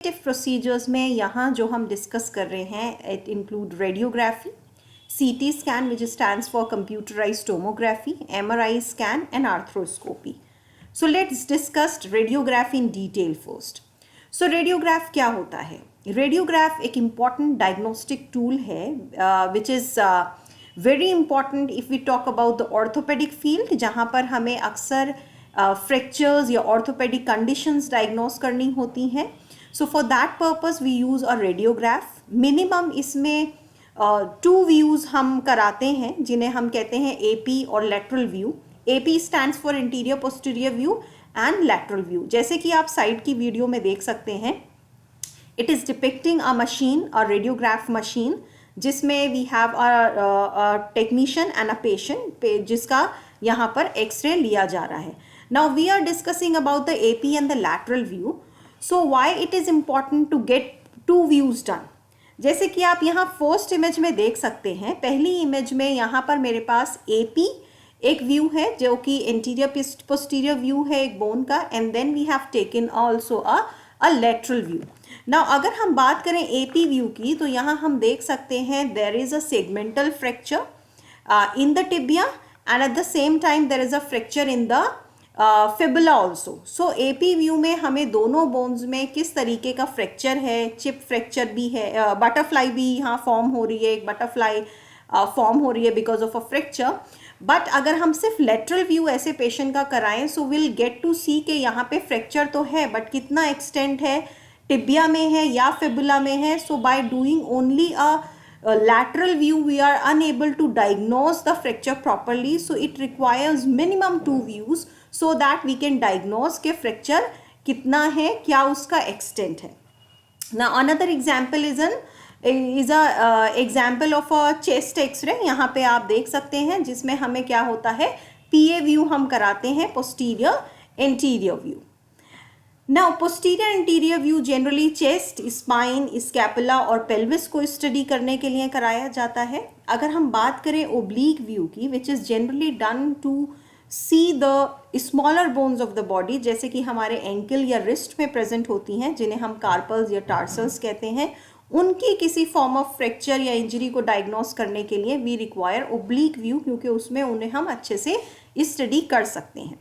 Diagnostic procedures में यहाँ जो हम डिस्कस कर रहे हैं it include radiography, CT scan which stands for computerized tomography, MRI scan and arthroscopy. So let's discuss radiography in detail first. So radiograph क्या होता है? Radiograph एक important diagnostic tool है which is very important if we talk about the orthopedic field, जहाँ पर हमें अक्सर fractures या orthopedic conditions diagnose करनी होती हैं. So for that purpose we use a radiograph. Minimum इसमें 2 व्यूज़ हम कराते हैं जिन्हें हम कहते हैं AP और lateral view. AP stands for anterior posterior view and lateral view. जैसे कि आप साइड की वीडियो में देख सकते हैं, it is depicting a machine, a radiograph machine, जिसमें we have a technician and a patient जिसका यहाँ पर एक्सरे लिया जा रहा है. Now we are discussing about the AP and the lateral view. So why it is important to get 2 views done? जैसे कि आप यहाँ फर्स्ट इमेज में देख सकते हैं, पहली इमेज में यहाँ पर मेरे पास AP एक व्यू है जो कि इंटीरियर पोस्टीरियर व्यू है एक बोन का, and then we have taken also a lateral view. Now अगर हम बात करें AP व्यू की तो यहाँ हम देख सकते हैं there is a segmental fracture in the tibia and at the same time there is a fracture in the fibula also. So AP view में हमें दोनों बोन्स में किस तरीके का फ्रैक्चर है, चिप फ्रैक्चर भी है, बटरफ्लाई भी यहाँ फॉर्म हो रही है, एक बटरफ्लाई फॉर्म हो रही है because of a fracture. But अगर हम सिर्फ लेटरल व्यू ऐसे पेशेंट का कराएं सो विल गेट टू सी कि यहाँ पे फ्रैक्चर तो है बट कितना एक्सटेंट है, टिबिया में है या फिबुला में है. So by doing only a lateral view we are unable to diagnose the fracture properly, so it requires minimum 2 views so that we can diagnose कि fracture कितना है, क्या उसका extent है. Now another example is a example of a chest x-ray. यहाँ पे आप देख सकते हैं जिसमें हमें क्या होता है, PA view हम कराते हैं, posterior anterior view. Now posterior anterior view generally chest, spine, scapula और pelvis को स्टडी करने के लिए कराया जाता है. अगर हम बात करें oblique view की which is generally done to see the smaller bones of the body, जैसे कि हमारे ankle या wrist में present होती हैं जिन्हें हम carpals या tarsals कहते हैं, उनकी किसी फॉर्म ऑफ फ्रैक्चर या इंजरी को डायग्नोस करने के लिए वी रिक्वायर ओब्लिक व्यू, क्योंकि उसमें उन्हें हम अच्छे से स्टडी कर सकते हैं.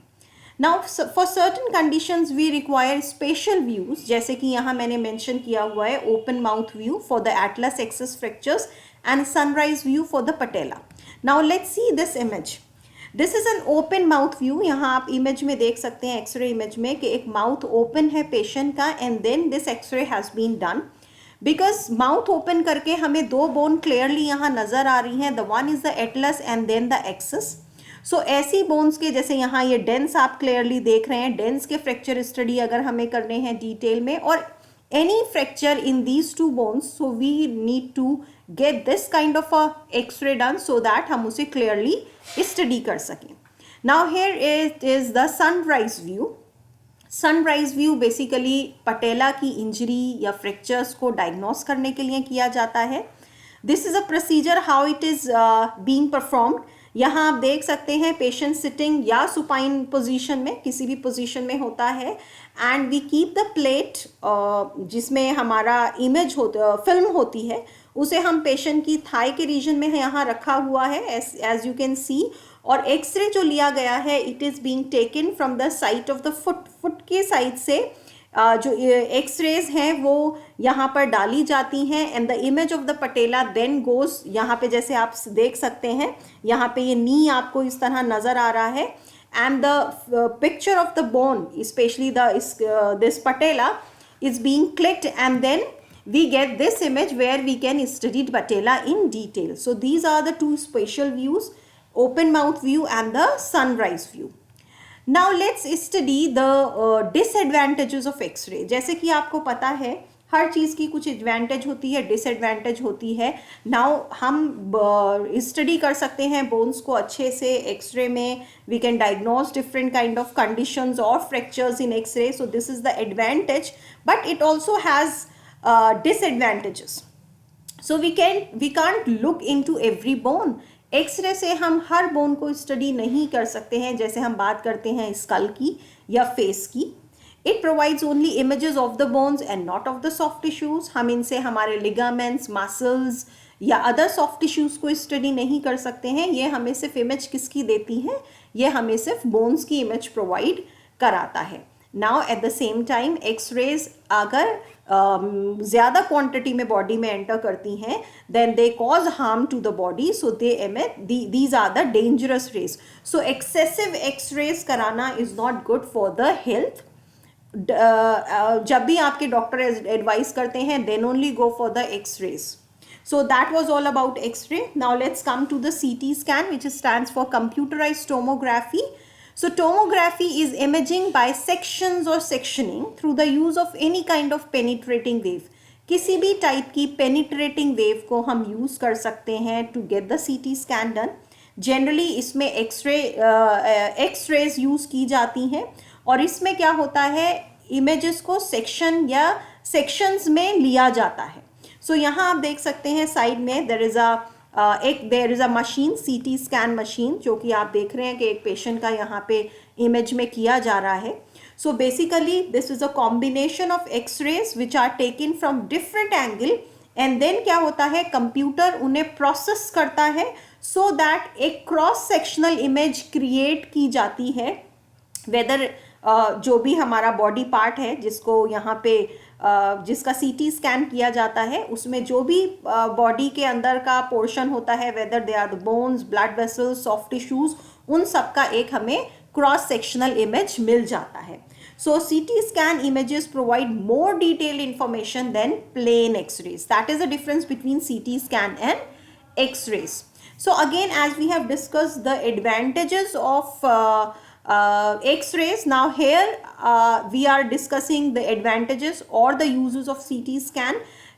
Now for certain conditions we require special views, जैसे कि यहाँ मैंने मेंशन किया हुआ है open mouth view for the atlas axis fractures and sunrise view for the patella. Now let's see this image. This is an open mouth view. यहाँ आप image में देख सकते हैं एक्सरे इमेज में कि एक माउथ ओपन है पेशेंट का and then this X-ray has been done. Because mouth open करके हमें 2 बोन क्लियरली यहाँ नज़र आ रही हैं, the one is the atlas and then the axis. So ऐसी बोन्स के जैसे यहाँ ये डेंस आप क्लियरली देख रहे हैं, डेंस के फ्रैक्चर स्टडी अगर हमें करने हैं डिटेल में और any fracture in these 2 bones, so we need to get this kind of a X-ray done so that हम उसे क्लियरली स्टडी कर सकें. Now here it is the sunrise view. Sunrise view basically patella की injury या fractures को diagnose करने के लिए किया जाता है. This is a procedure how it is being performed. यहाँ आप देख सकते हैं पेशेंट सिटिंग या सुपाइन पोजीशन में, किसी भी पोजीशन में होता है, and we keep the plate जिसमें हमारा इमेज फिल्म होती है, उसे हम पेशेंट की थाई के रीजन में यहाँ रखा हुआ है एज यू कैन सी. और एक्सरे जो लिया गया है it is being taken from the side of the foot के साइड से जो एक्सरेज हैं वो यहाँ पर डाली जाती हैं and the image of the patella then goes. यहाँ पे जैसे आप देख सकते हैं यहाँ पे ये नी आपको इस तरह नज़र आ रहा है and the picture of the bone specially this patella is being clicked and then we get this image where we can study patella in detail. So these are the 2 special views, open mouth view and the sunrise view. Now let's study the disadvantages of x-ray. जैसे कि आपको पता है हर चीज़ की कुछ advantage होती है, disadvantage होती है. नाउ हम स्टडी कर सकते हैं बोन्स को अच्छे से एक्सरे में. We can diagnose different kind of conditions और fractures in X-ray. So this is the advantage, but it also has disadvantages. So we can't look into every bone. एक्सरे से हम हर बोन को स्टडी नहीं कर सकते हैं. जैसे हम बात करते हैं स्कल की या फेस की, it provides only images of the bones and not of the soft tissues. हम इनसे हमारे लिगामेंट्स, मसल्स या अदर सॉफ्ट टिश्यूज को स्टडी नहीं कर सकते हैं. ये हमें सिर्फ इमेज किसकी देती हैं? ये हमें सिर्फ बोन्स की इमेज प्रोवाइड कराता है. Now at the same time X-rays अगर ज़्यादा क्वांटिटी में बॉडी में एंटर करती हैं then they cause harm to the body, so they emit these are the dangerous rays. So excessive X-rays कराना is not good for the health. जब भी आपके डॉक्टर एडवाइस करते हैं then only go for the X-rays. So that was all about X-ray. Now let's come to the CT scan, which stands for computerized tomography. So tomography is imaging by sections or sectioning through the use of any kind of penetrating wave. किसी भी type की penetrating wave को हम use कर सकते हैं to get the CT scan done. Generally इसमें X-rays use की जाती हैं और इसमें क्या होता है, images को section या sections में लिया जाता है. सो यहाँ आप देख सकते हैं साइड में there is a machine, CT scan machine, जो कि आप देख रहे हैं कि एक पेशेंट का यहाँ पे इमेज में किया जा रहा है. So basically this is a combination of X-rays which are taken from different angle and then क्या होता है, कंप्यूटर उन्हें प्रोसेस करता है सो दैट एक क्रॉस सेक्शनल इमेज क्रिएट की जाती है. वेदर जो भी हमारा बॉडी पार्ट है जिसको यहाँ पे जिसका CT स्कैन किया जाता है, उसमें जो भी बॉडी के अंदर का पोर्शन होता है, whether they are the bones, blood vessels, soft tissues, उन सब का एक हमें क्रॉस सेक्शनल इमेज मिल जाता है. So CT scan images provide more detailed information than plain X-rays. That is the difference between CT scan and X-rays. So again, as we have discussed the advantages of X-rays, now here we are discussing the advantages or the uses of CT scan.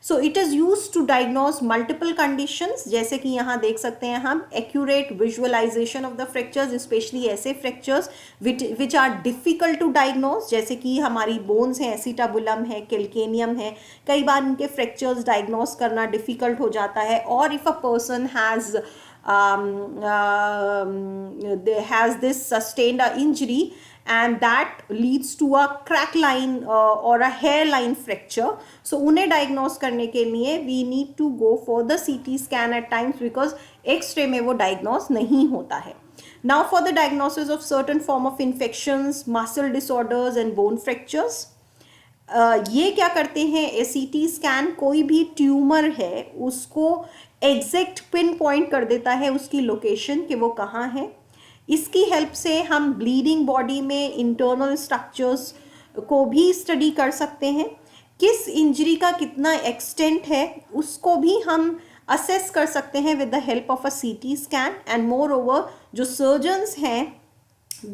So it is used to diagnose multiple conditions. जैसे कि यहाँ देख सकते हैं हम accurate visualization of the fractures, especially ऐसे fractures which are difficult to diagnose, जैसे कि हमारी bones हैं, acetabulum है, calcaneum है, कई बार इनके fractures diagnose करना difficult हो जाता है. और if a person has this sustained injury and that leads to a crack line or a hairline fracture, so उन्हें diagnose करने के लिए we need to go for the CT scan at times because X-ray में वो diagnose नहीं होता है. Now for the diagnosis of certain form of infections, muscle disorders and bone fractures. ये क्या करते हैं, CT स्कैन कोई भी ट्यूमर है उसको एग्जैक्ट पिन पॉइंट कर देता है उसकी लोकेशन कि वो कहाँ है. इसकी हेल्प से हम ब्लीडिंग बॉडी में इंटरनल स्ट्रक्चर्स को भी स्टडी कर सकते हैं. किस इंजरी का कितना एक्सटेंट है उसको भी हम असेस कर सकते हैं with the help of a CT scan. And more over जो सर्जन्स हैं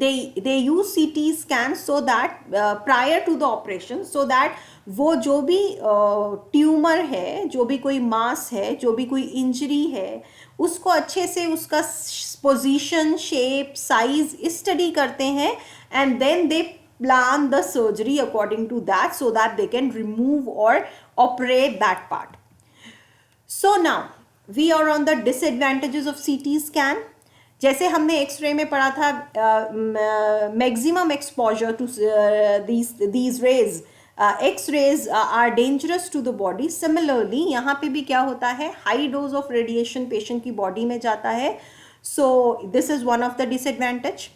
they use CT scan so that prior to the operation, so that वो जो भी ट्यूमर है, जो भी कोई मास है, जो भी कोई इंजरी है, उसको अच्छे से उसका पोजीशन, शेप, साइज स्टडी करते हैं and then they plan the surgery according to that so that they can remove or operate that part. So now we are on the disadvantages of CT scan. जैसे हमने x ray में पढ़ा था maximum exposure to these rays, X-rays are dangerous to the body. Similarly यहाँ पे भी क्या होता है, high dose of radiation patient की बॉडी में जाता है. So this is one of the disadvantage.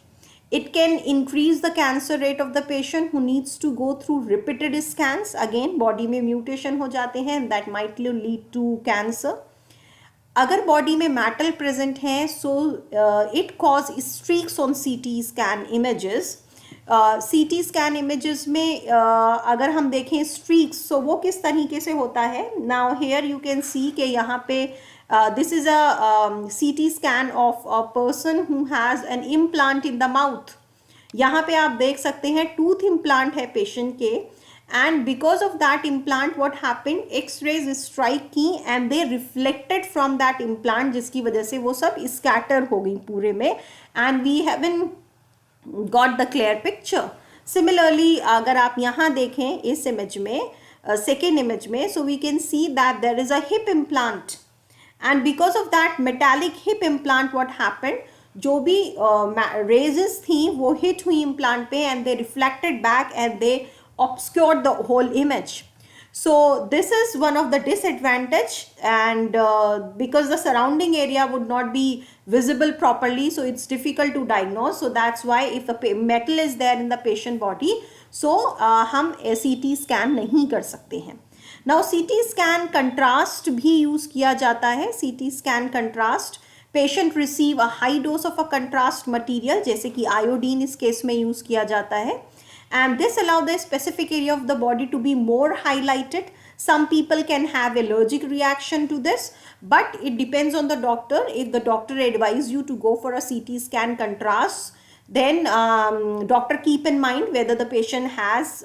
It can increase the cancer rate of the patient who needs to go through repeated scans. Again body में mutation हो जाते हैं, that might lead to cancer. अगर body में metal present हैं so it cause streaks on CT scan images. CT scan images में अगर हम देखें स्ट्रीक्स, सो वो किस तरीके से होता है. Now here you can see कि यहाँ पे this is a CT scan of a person who has an implant in the mouth. यहाँ पे आप देख सकते हैं टूथ इम्प्लांट है पेशेंट के, and because of that implant what happened, X-rays strike की and they reflected from that implant, जिसकी वजह से वो सब scatter हो गई पूरे में and we haven't got the clear picture. Similarly अगर आप यहाँ देखें इस इमेज में, second image में, so we can see that there is a hip implant and because of that metallic hip implant what happened, जो भी रेजेस थी वो हिट हुई इम्प्लांट पे and they reflected back and they obscured the whole image. So this is one of the disadvantage, and because the surrounding area would not be visible properly, so it's difficult to diagnose. So that's why if a metal is there in the patient body, so हम CT scan नहीं कर सकते हैं. Now CT scan contrast भी use किया जाता है. CT scan contrast, patient receive a high dose of a contrast material, जैसे कि iodine इस केस में यूज किया जाता है, and this allow the specific area of the body to be more highlighted. Some people can have allergic reaction to this, but it depends on the doctor. If the doctor advise you to go for a CT scan contrast, then doctor keep in mind whether the patient has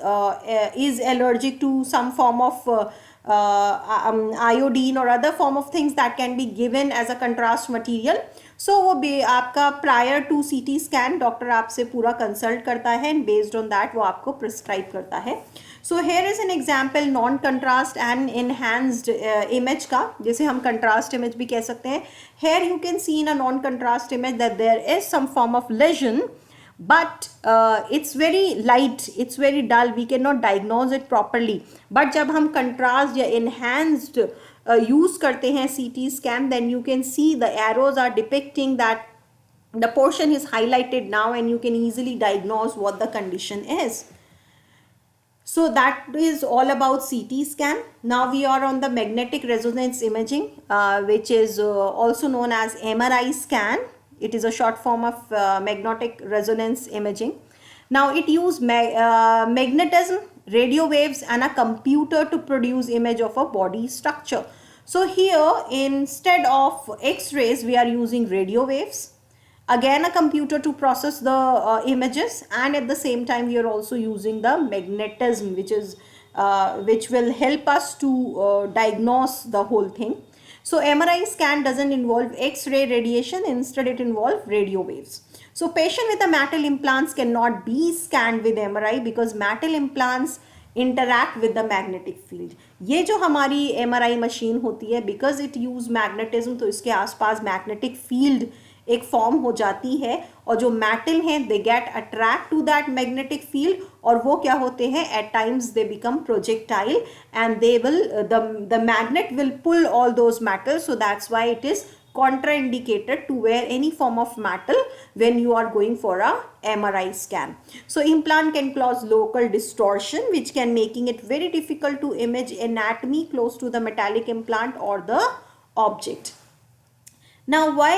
is allergic to some form of iodine or other form of things that can be given as a contrast material. So वो आपका prior to CT scan doctor आपसे पूरा consult करता है, and based on that वो आपको prescribe करता है. So here is an example non contrast and enhanced image का, जैसे हम contrast image भी कह सकते हैं. Here you can see in a non contrast image that there is some form of lesion, but it's very light, it's very dull, we cannot diagnose it properly. But जब हम contrast या enhanced use करते हैं CT scan, then you can see the arrows are depicting that the portion is highlighted now, and you can easily diagnose what the condition is. So that is all about CT scan. Now we are on the magnetic resonance imaging, which is also known as MRI scan. It is a short form of magnetic resonance imaging. Now it uses magnetism, radio waves, and a computer to produce image of a body structure. So here, instead of X-rays, we are using radio waves. Again, a computer to process the images, and at the same time we are also using the magnetism, which will help us to diagnose the whole thing. So MRI scan doesn't involve X-ray radiation, instead it involves radio waves. So patient with a metal implants cannot be scanned with MRI because metal implants interact with the magnetic field. ये जो हमारी MRI machine होती है, because it use magnetism, तो इसके आसपास magnetic field एक form हो जाती है, और जो मेटल हैं they get attract to that magnetic field, और वो क्या होते हैं, at times they become projectile, and they will the magnet will pull all those metals. So that's why it is contraindicated to wear any form of metal when you are going for a MRI scan. So implant can cause local distortion, which can making it very difficult to image anatomy close to the metallic implant or the object. Now why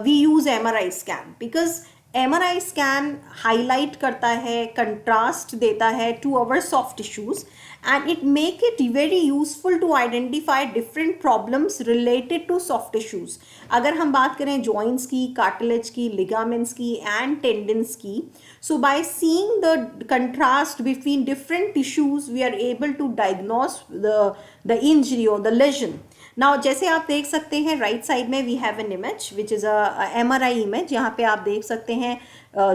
we use MRI scan? Because MRI scan highlight करता है, contrast देता है to our soft tissues, and it make it very useful to identify different problems related to soft tissues. अगर हम बात करें joints की, cartilage की, ligaments की and tendons की, so by seeing the contrast between different tissues, we are able to diagnose the injury or the lesion. Now जैसे आप देख सकते हैं राइट साइड में we have an image which is a MRI image. यहाँ पे आप देख सकते हैं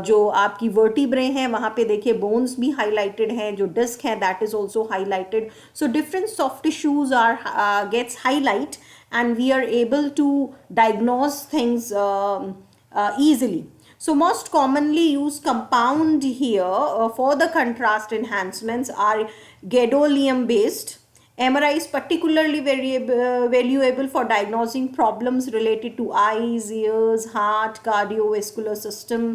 जो आपकी वर्टिब्रे हैं वहाँ पे देखिए बोन्स भी हाईलाइटेड हैं, जो डिस्क है that is also highlighted. So different soft tissues are gets highlight and we are able to diagnose things easily. So most commonly used compound here for the contrast enhancements are gadolinium based. MRI is particularly valuable for diagnosing problems related to eyes, ears, heart, cardiovascular system.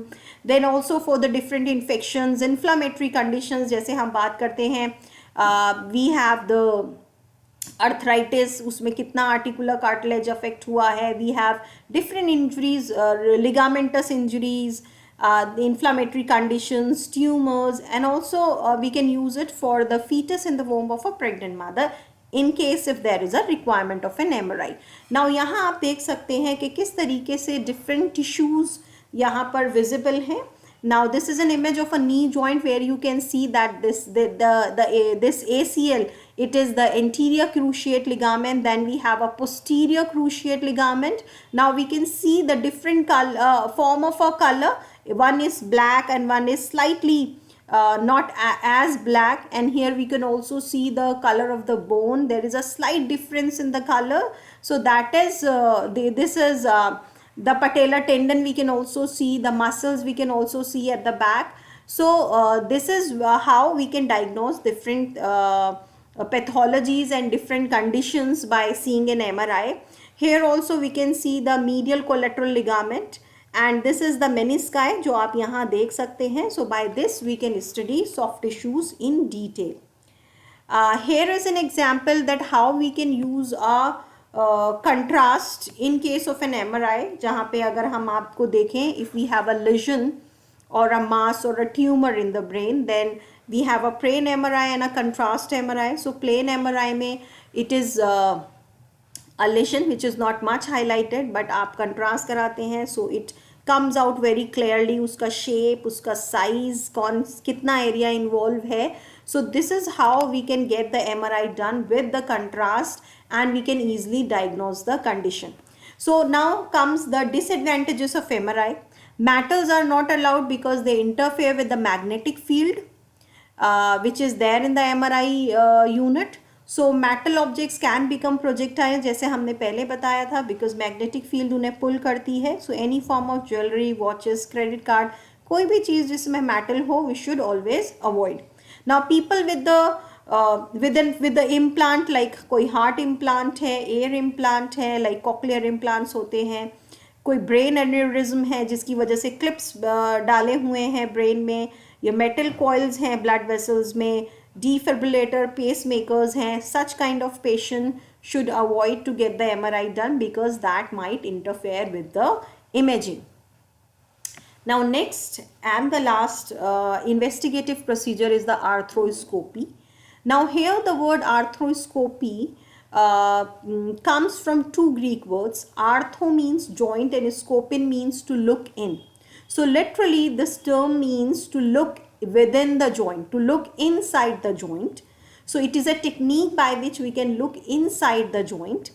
Then also for the different infections, inflammatory conditions, जैसे हम बात करते हैं we have the arthritis, उसमें कितना articular cartilage affect हुआ है. We have different injuries, ligamentous injuries, the inflammatory conditions, tumors, and also we can use it for the fetus in the womb of a pregnant mother in case if there is a requirement of an MRI. Now यहाँ आप देख सकते हैं कि किस तरीके से different tissues यहाँ पर visible हैं. Now this is an image of a knee joint where you can see that this ACL, it is the anterior cruciate ligament. Then we have a posterior cruciate ligament. Now we can see the different color, form of a color. One is black and one is slightly not as black, and here we can also see the color of the bone. There is a slight difference in the color. So that is this is the patellar tendon. We can also see the muscles, we can also see at the back. So this is how we can diagnose different pathologies and different conditions by seeing an MRI. Here also we can see the medial collateral ligament, and this is the menisci जो आप यहाँ देख सकते हैं. So by this we can study soft tissues in detail. Here is an example that how we can use a contrast in case of an MRI, जहाँ पे अगर हम आपको देखें, if we have a lesion or a mass or a tumor in the brain, then we have a plain MRI and a contrast MRI. So plain MRI में it is a lesion which is not much highlighted, but आप contrast कराते हैं, so it comes out very clearly, उसका shape, उसका size, कितना area involved है. So this is how we can get the MRI done with the contrast, and we can easily diagnose the condition. So now comes the disadvantages of MRI. Metals are not allowed because they interfere with the magnetic field which is there in the MRI unit. So metal objects can become projectile, जैसे हमने पहले बताया था, because magnetic field उन्हें pull करती है. So any form of jewelry, watches, credit card, कोई भी चीज़ जिसमें metal हो, we should always avoid. Now people with the implant, like कोई heart implant है, ear implant है, like cochlear implants होते हैं, कोई ब्रेन एन्यूरिज्म है जिसकी वजह से क्लिप्स डाले हुए हैं ब्रेन में, या मेटल कॉइल्स हैं ब्लड वेसल्स में, defibrillator, pacemakers हैं, such kind of patient should avoid to get the MRI done because that might interfere with the imaging. Now next and the last investigative procedure is the arthroscopy. Now here the word arthroscopy comes from two Greek words. Artho means joint and scopin means to look in. So literally this term means to look within the joint, to look inside the joint. So it is a technique by which we can look inside the joint,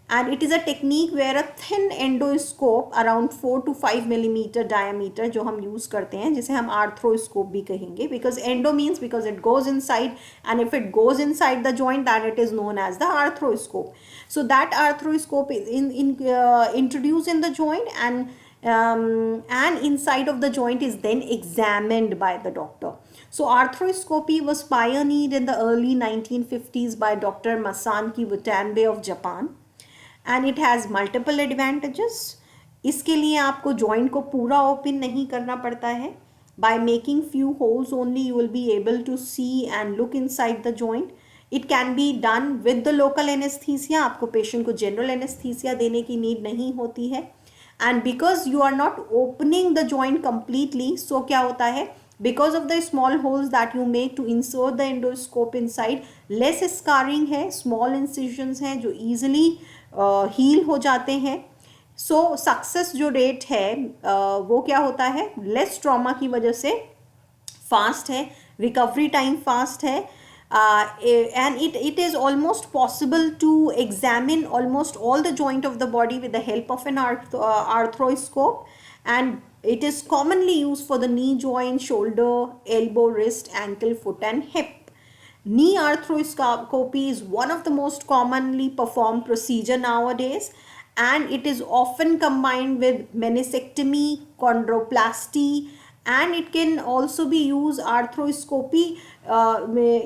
and it is a technique where a thin endoscope around 4 to 5 millimeter diameter जो हम use करते हैं, जिसे हम arthroscope भी कहेंगे, because endo means because it goes inside, and if it goes inside the joint then it is known as the arthroscope. So that arthroscope is introduced in the joint, and inside of the joint is then examined by the doctor. So arthroscopy was pioneered in the early 1950s by Dr. Masanaki Watanabe of Japan, and it has multiple advantages. इसके लिए आपको joint को पूरा open नहीं करना पड़ता है. By making few holes only you will be able to see and look inside the joint. It can be done with the local anesthesia. आपको patient को general anesthesia देने की need नहीं होती है. And because you are not opening the joint completely, so क्या होता है, because of the small holes that you make to insert the endoscope inside, less scarring है, small incisions हैं जो easily heal हो जाते हैं. So success जो rate है वो क्या होता है, less trauma की वजह से fast है, recovery time fast है, and it is almost possible to examine almost all the joint of the body with the help of an arthroscope, and it is commonly used for the knee joint, shoulder, elbow, wrist, ankle, foot and hip. Knee arthroscopy is one of the most commonly performed procedure nowadays, and it is often combined with meniscectomy, chondroplasty, and it can also be used. Arthroscopy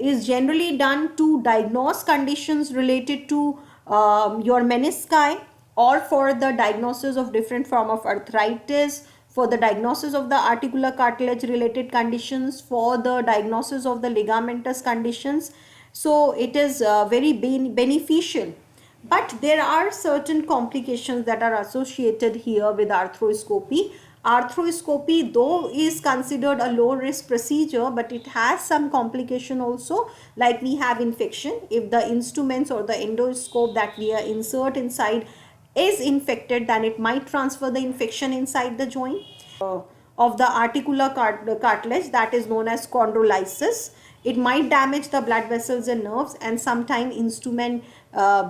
is generally done to diagnose conditions related to your menisci, or for the diagnosis of different form of arthritis, for the diagnosis of the articular cartilage related conditions, for the diagnosis of the ligamentous conditions. So it is very beneficial. But there are certain complications that are associated here with arthroscopy. Arthroscopy though is considered a low risk procedure, but it has some complication also, like we have infection. If the instruments or the endoscope that we insert inside is infected, then it might transfer the infection inside the joint of the articular cartilage, that is known as chondrolysis. It might damage the blood vessels and nerves, and sometimes instrument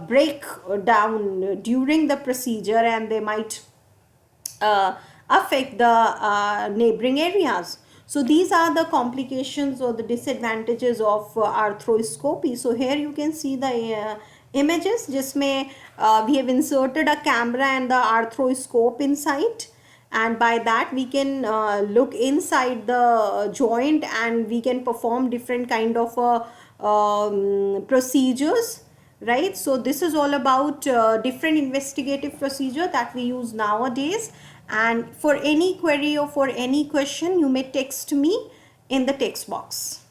break down during the procedure, and they might affect the neighboring areas. So these are the complications or the disadvantages of arthroscopy. So here you can see the images जिसमें we have inserted a camera and the arthroscope inside, and by that we can look inside the joint, and we can perform different kind of procedures, right? So this is all about different investigative procedure that we use nowadays. And for any query or for any question, you may text me in the text box.